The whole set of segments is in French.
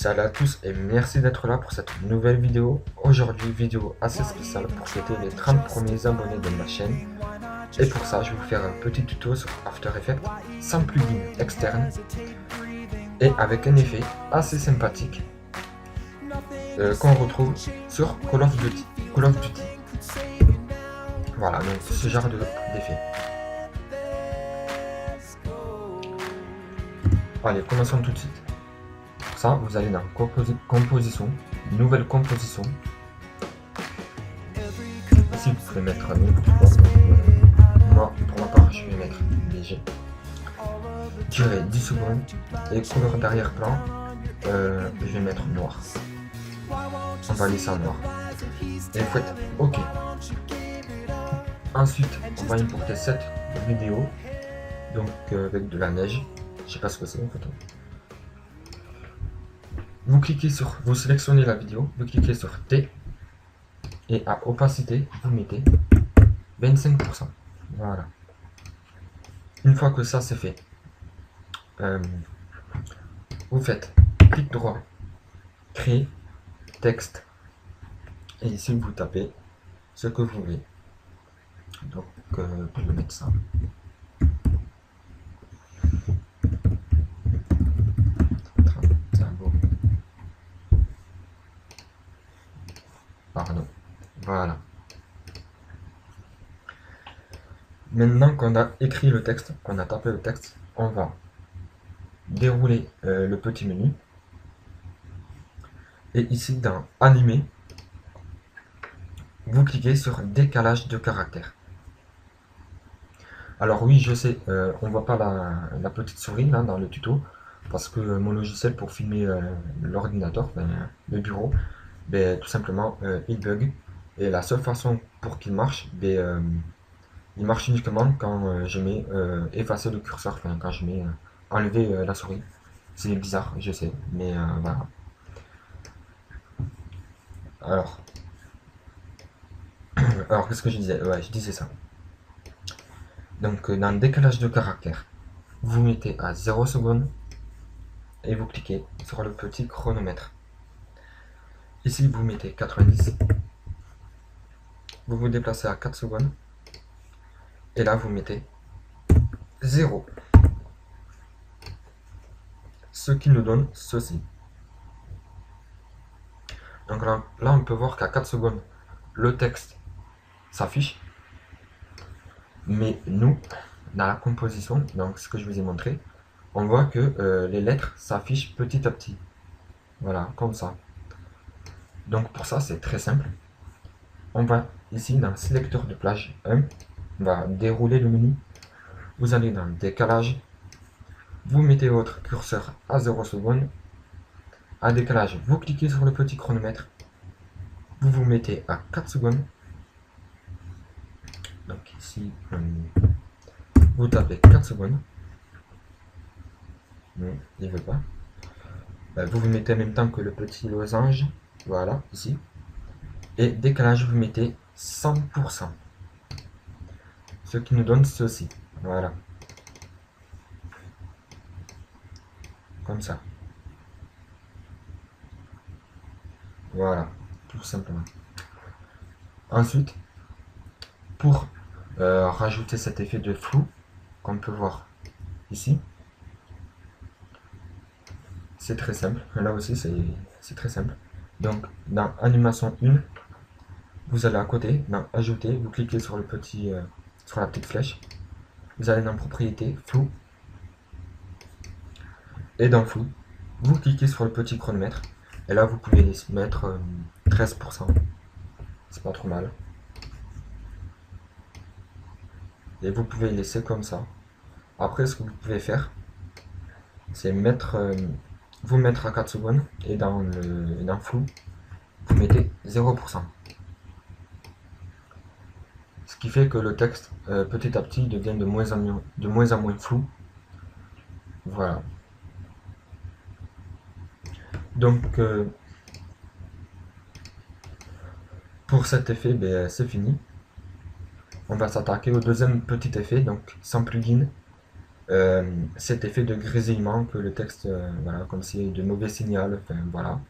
Salut à tous et merci d'être là pour cette nouvelle vidéo. Aujourd'hui, vidéo assez spéciale pour fêter les 30 premiers abonnés de ma chaîne. Et pour ça, je vais vous faire un petit tuto sur After Effects sans plugin externe et avec un effet assez sympathique qu'on retrouve sur Call of Duty. Voilà, donc ce genre d'effet. Allez, commençons tout de suite. Pour ça, vous allez dans composition, nouvelle composition. Ici, vous pouvez mettre moi, pour ma part, je vais mettre léger. Durée 10 secondes et couleur d'arrière-plan, je vais mettre noir. On va laisser en noir. Et vous faites OK. Ensuite, on va importer cette vidéo, donc avec de la neige. Je sais pas ce que c'est en fait. Vous sélectionnez la vidéo, vous cliquez sur T et à opacité, vous mettez 25%. Voilà. Une fois que ça c'est fait, vous faites clic droit, créer texte, et ici vous tapez ce que vous voulez. Donc je vais mettre ça. Pardon. Voilà. Maintenant qu'on a écrit le texte, qu'on a tapé le texte, on va dérouler le petit menu. Et ici dans Animer, vous cliquez sur décalage de caractère. Alors oui, je sais, on voit pas la petite souris là dans le tuto, parce que mon logiciel pour filmer l'ordinateur, le bureau, tout simplement il bug. Et la seule façon pour qu'il marche, il marche uniquement quand je mets effacer le curseur, quand je mets enlever la souris. C'est bizarre, je sais, mais voilà. Alors, qu'est-ce que je disais? Ouais, je disais ça. Donc, dans le décalage de caractère, vous mettez à 0 secondes et vous cliquez sur le petit chronomètre. Ici, vous mettez 90. Vous vous déplacez à 4 secondes. Et là, vous mettez 0. Ce qui nous donne ceci. Donc là on peut voir qu'à 4 secondes, le texte s'affiche. Mais nous, dans la composition, donc ce que je vous ai montré, on voit que les lettres s'affichent petit à petit. Voilà, comme ça. Donc pour ça, c'est très simple. On va ici dans sélecteur de plage 1, on va dérouler le menu. Vous allez dans décalage. Vous mettez votre curseur à 0 secondes. À décalage, vous cliquez sur le petit chronomètre. Vous vous mettez à 4 secondes. Donc ici, vous tapez 4 secondes. Non, il ne veut pas. Vous vous mettez en même temps que le petit losange. Voilà, ici. Et décalage, vous mettez 100%. Ce qui nous donne ceci. Voilà. Comme ça. Voilà, tout simplement. Ensuite, pour rajouter cet effet de flou, qu'on peut voir ici, c'est très simple. Là aussi, c'est très simple. Donc, dans Animation 1, vous allez à côté, dans Ajouter, vous cliquez sur le petit, sur la petite flèche. Vous allez dans Propriétés, Flou. Et dans Flou, vous cliquez sur le petit chronomètre. Et là, vous pouvez les mettre 13%. C'est pas trop mal. Et vous pouvez laisser comme ça. Après, ce que vous pouvez faire, c'est vous mettre à 4 secondes. Et dans Flou, vous mettez 0%. Ce qui fait que le texte, petit à petit, devient de moins en moins flou. Voilà. Donc, pour cet effet, c'est fini. On va s'attaquer au deuxième petit effet, donc sans plugin. cet effet de grésillement que le texte, voilà, comme si de mauvais signal, enfin voilà.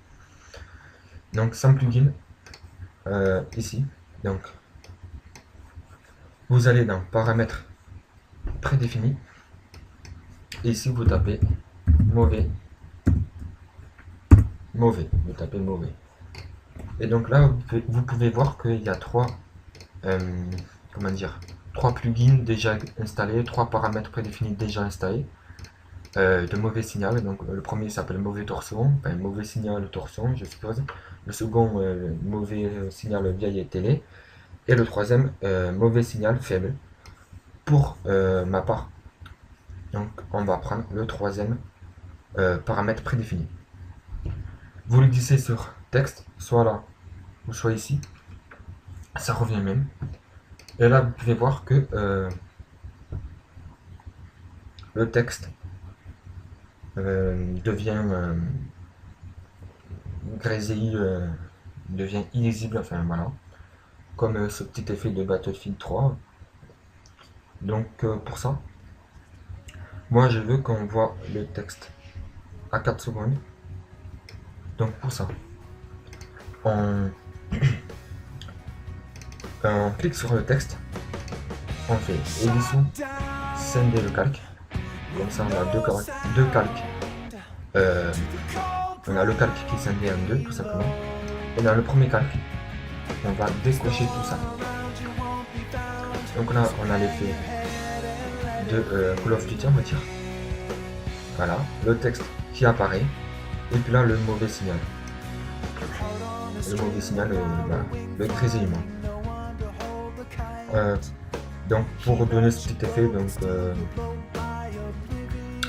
Donc sans plugin, ici, donc vous allez dans paramètres prédéfinis, et ici vous tapez mauvais, vous tapez mauvais. Et donc là, vous pouvez voir qu'il y a trois plugins déjà installés, trois paramètres prédéfinis déjà installés de mauvais signal. Donc le premier s'appelle mauvais torsion, enfin mauvais signal torsion, je suppose. Le second, mauvais signal vieille télé. Et le troisième, mauvais signal faible. Pour ma part, donc on va prendre le troisième paramètre prédéfini. Vous le glissez sur texte, soit là ou soit ici, ça revient même. Et là, vous pouvez voir que le texte devient grésille, devient illisible, enfin voilà, comme ce petit effet de Battlefield 3. Donc pour ça, moi je veux qu'on voit le texte à 4 secondes. Donc pour ça, on clique sur le texte, on fait édition, scinder le calque, comme ça on a deux calques. On a le calque qui est scindé en deux tout simplement, et dans le premier calque, on va décocher tout ça. Donc là on a l'effet de Call of Duty, on va dire. Voilà, le texte qui apparaît, et puis là le mauvais signal. Le mauvais signal, voilà, le grésillement. Donc pour donner ce petit effet donc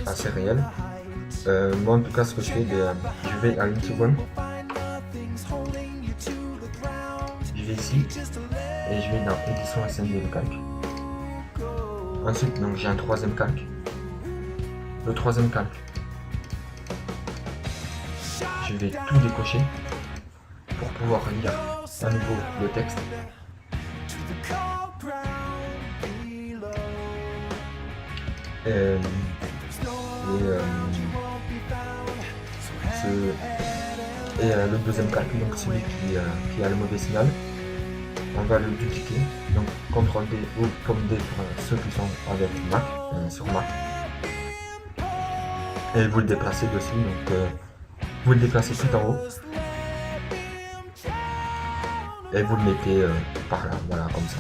assez réel, moi en tout cas ce que je fais, je vais à 1 seconde, je vais ici et je vais dans édition et scinder le calque. Ensuite donc j'ai un troisième calque. Le troisième calque, je vais tout décocher pour pouvoir lire à nouveau le texte. Le deuxième calque, donc celui qui a le mauvais signal, on va le dupliquer, donc CTRL D ou comme D pour ceux qui sont avec Mac, sur Mac, et vous le déplacez dessus, donc vous le déplacez tout en haut et vous le mettez par là, voilà, comme ça.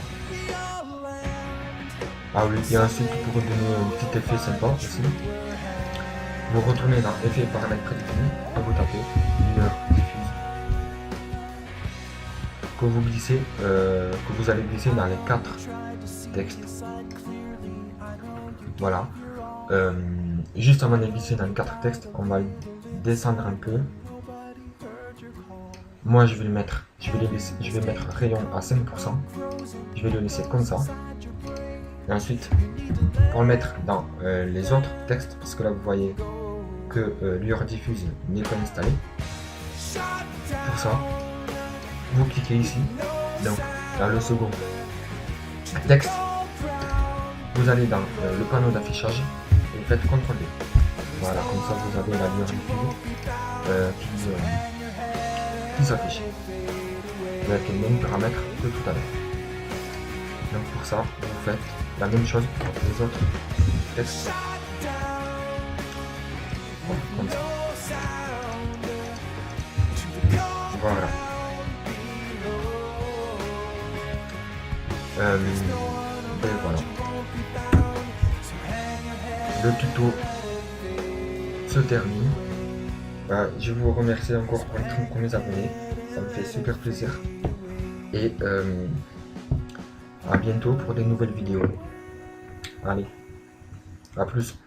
Ah oui, et ensuite pour donner un petit effet sympa aussi, vous retournez dans effet paramètres prédéfinis et vous tapez lueur diffuse, que vous glissez, que vous allez glisser dans les 4 textes. Voilà. Juste avant de glisser dans les 4 textes, on va descendre un peu. Moi je vais le mettre, je vais mettre rayon à 5%. Je vais le laisser comme ça. Et ensuite, pour le mettre dans les autres textes, parce que là vous voyez que lueur diffuse n'est pas installé. Pour ça, vous cliquez ici, donc dans le second texte, vous allez dans le panneau d'affichage et vous faites CTRL D. Voilà, comme ça vous avez la lueur diffuse qui s'affiche avec les mêmes paramètres que tout à l'heure. Donc pour ça, vous faites la même chose pour les autres textes. Voilà, comme ça. Voilà. Et voilà. Le tuto se termine. Je vous remercie encore pour les 30 premiers abonnés. Ça me fait super plaisir. Et à bientôt pour des nouvelles vidéos. Allez, à plus.